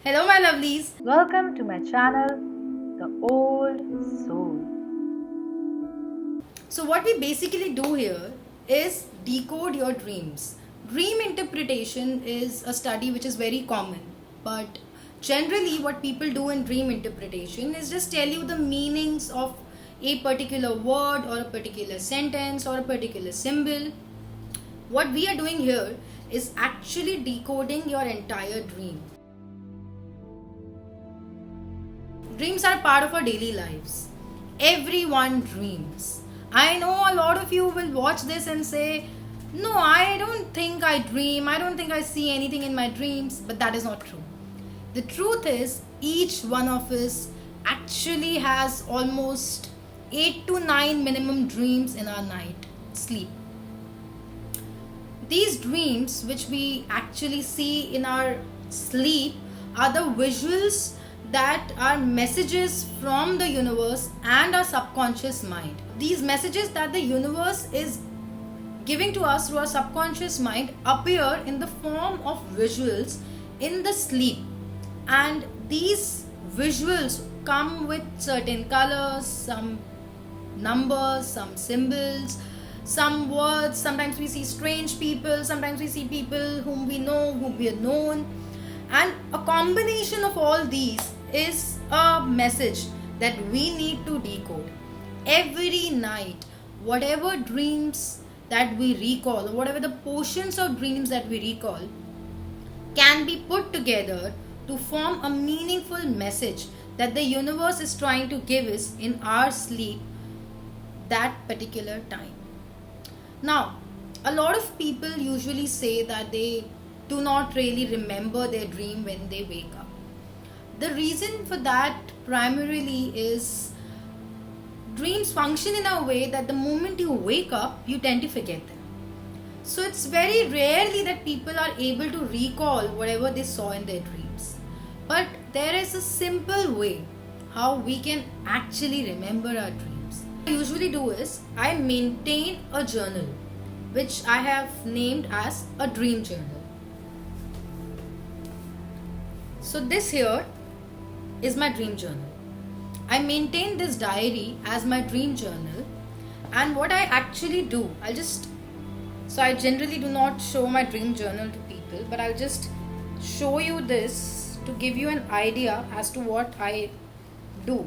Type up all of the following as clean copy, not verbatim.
Hello, my lovelies. Welcome to my channel, The Old Soul. So, what we basically do here is decode your dreams. Dream interpretation is a study which is very common, but generally, what people do in dream interpretation is just tell you the meanings of a particular word or a particular sentence or a particular symbol. What we are doing here is actually decoding your entire dream. Dreams are a part of our daily lives. Everyone dreams. I know a lot of you will watch this and say, no, I don't think I dream. I don't think I see anything in my dreams. But that is not true. The truth is, each one of us actually has almost 8 to 9 minimum dreams in our night sleep. These dreams, which we actually see in our sleep, are the visuals that are messages from the universe and our subconscious mind. These messages that the universe is giving to us through our subconscious mind appear in the form of visuals in the sleep, and these visuals come with certain colors, some numbers, some symbols, some words. Sometimes we see strange people, sometimes we see people whom we know, whom we have known, and a combination of all these is a message that we need to decode. Every night, whatever dreams that we recall, or whatever the portions of dreams that we recall, can be put together to form a meaningful message that the universe is trying to give us in our sleep that particular time. Now, a lot of people usually say that they do not really remember their dream when they wake up. The reason for that primarily is dreams function in a way that the moment you wake up, you tend to forget them. So it's very rarely that people are able to recall whatever they saw in their dreams. But there is a simple way how we can actually remember our dreams. What I usually do is I maintain a journal which I have named as a dream journal. So this here is my dream journal. I maintain this diary as my dream journal, and what I actually do, I generally do not show my dream journal to people, but I'll just show you this to give you an idea as to what I do.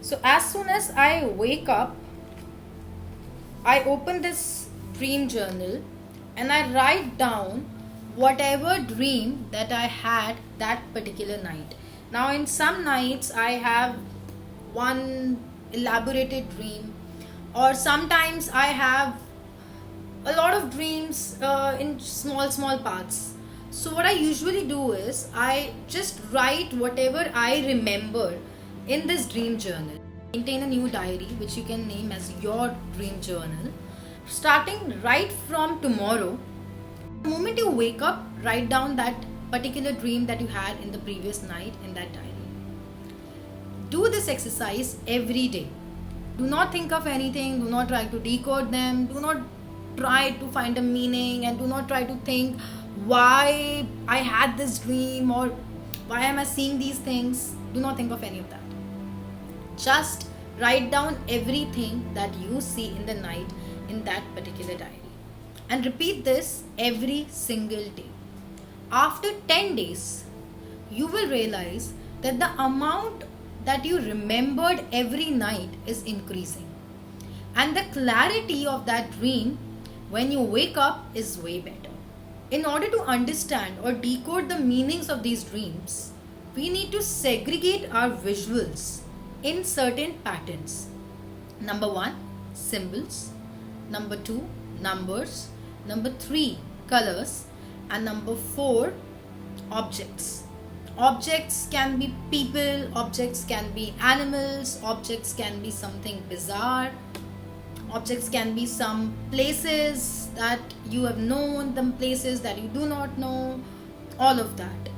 So as soon as I wake up, I open this dream journal and I write down whatever dream that I had that particular night. Now, in some nights, I have one elaborated dream, or sometimes I have a lot of dreams in small parts. So, what I usually do is I just write whatever I remember in this dream journal. Maintain a new diary which you can name as your dream journal. Starting right from tomorrow, the moment you wake up, write down that particular dream that you had in the previous night in that diary. Do this exercise every day. Do not think of anything, do not try to decode them, do not try to find a meaning, and do not try to think why I had this dream or why am I seeing these things. Do not think of any of that. Just write down everything that you see in the night in that particular diary, and repeat this every single day. After 10 days, you will realize that the amount that you remembered every night is increasing, and the clarity of that dream when you wake up is way better. In order to understand or decode the meanings of these dreams, we need to segregate our visuals in certain patterns. Number 1, symbols. Number 2, numbers. Number 3, colors. And number 4, objects. Objects can be people, objects can be animals, objects can be something bizarre, objects can be some places that you have known, some places that you do not know, all of that.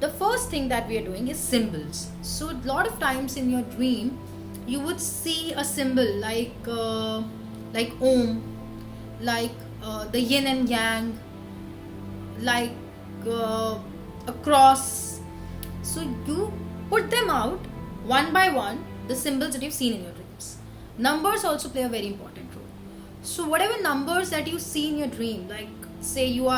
The first thing that we are doing is symbols. So a lot of times in your dream, you would see a symbol like Om, like the yin and yang, like a cross. So you put them out one by one, the symbols that you've seen in your dreams. Numbers also play a very important role. So whatever numbers that you see in your dream, like say you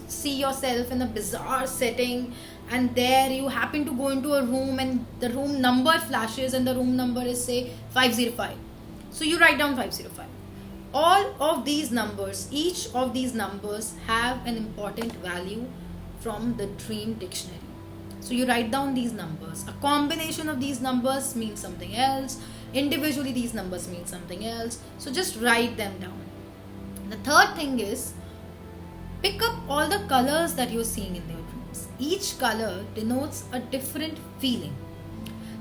see yourself in a bizarre setting, and there you happen to go into a room and the room number flashes and the room number is say 505. So you write down 505. All of these numbers, each of these numbers have an important value from the dream dictionary. So you write down these numbers. A combination of these numbers means something else. Individually these numbers mean something else. So just write them down. The third thing is, pick up all the colors that you're seeing in your dreams. Each color denotes a different feeling.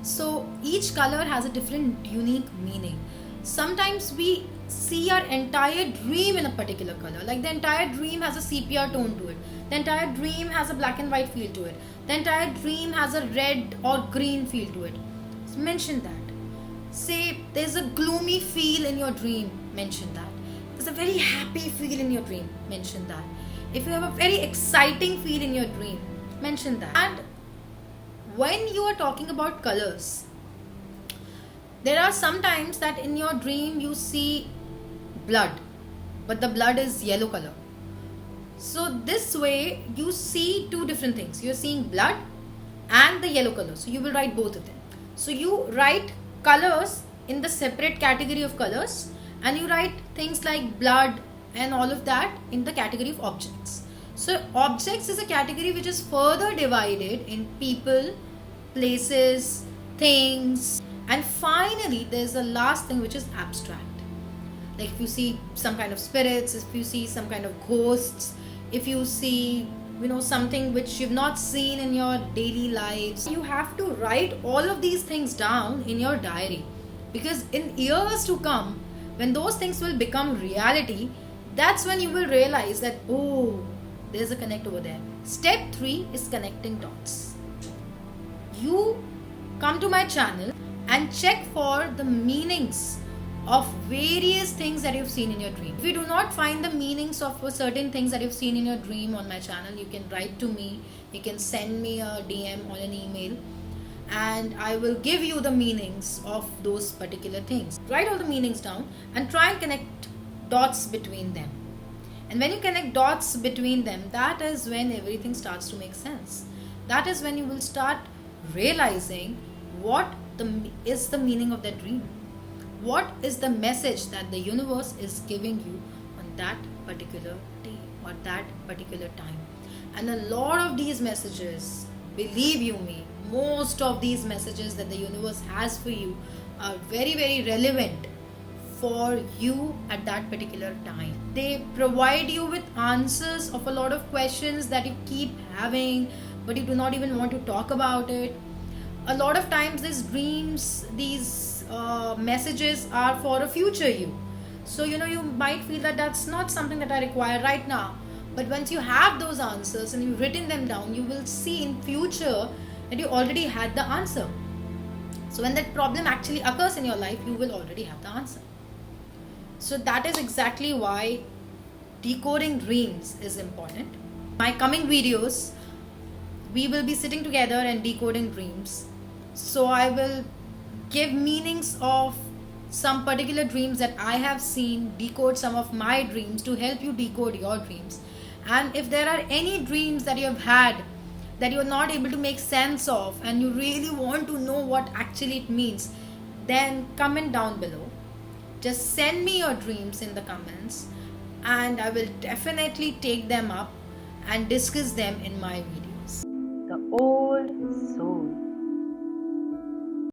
So each color has a different unique meaning. Sometimes we see our entire dream in a particular color, like the entire dream has a sepia tone to it, the entire dream has a black and white feel to it, the entire dream has a red or green feel to it. So mention that. Say there's a gloomy feel in your dream, mention that. There's a very happy feel in your dream, mention that. If you have a very exciting feel in your dream, mention that. And when you are talking about colors, there are some times that in your dream you see blood, but the blood is yellow color. So this way you see two different things. You're seeing blood and the yellow color. So you will write both of them. So you write colors in the separate category of colors, and you write things like blood and all of that in the category of objects. So objects is a category which is further divided in people, places, things, and finally there's the last thing, which is abstract. Like if you see some kind of spirits, if you see some kind of ghosts, if you see something which you've not seen in your daily lives, you have to write all of these things down in your diary, because in years to come, when those things will become reality, that's when you will realize that, oh, there's a connect over there. Step 3 is connecting dots. You come to my channel and check for the meanings of various things that you've seen in your dream. If you do not find the meanings of certain things that you've seen in your dream on my channel, you can write to me, you can send me a DM or an email, and I will give you the meanings of those particular things. Write all the meanings down and try and connect dots between them. And when you connect dots between them, that is when everything starts to make sense. That is when you will start realizing what is the meaning of that dream. What is the message that the universe is giving you on that particular day or that particular time. And a lot of these messages, believe you me, most of these messages that the universe has for you are very, very relevant for you at that particular time. They provide you with answers of a lot of questions that you keep having, but you do not even want to talk about it. A lot of times these dreams, these messages are for a future you. So you might feel that that's not something that I require right now. But once you have those answers and you've written them down, you will see in future that you already had the answer. So when that problem actually occurs in your life, you will already have the answer. So that is exactly why decoding dreams is important. My coming videos, we will be sitting together and decoding dreams. So I will give meanings of some particular dreams that I have seen, decode some of my dreams to help you decode your dreams. And if there are any dreams that you have had that you're not able to make sense of and you really want to know what actually it means, then comment down below. Just send me your dreams in the comments and I will definitely take them up and discuss them in my videos. The old soul.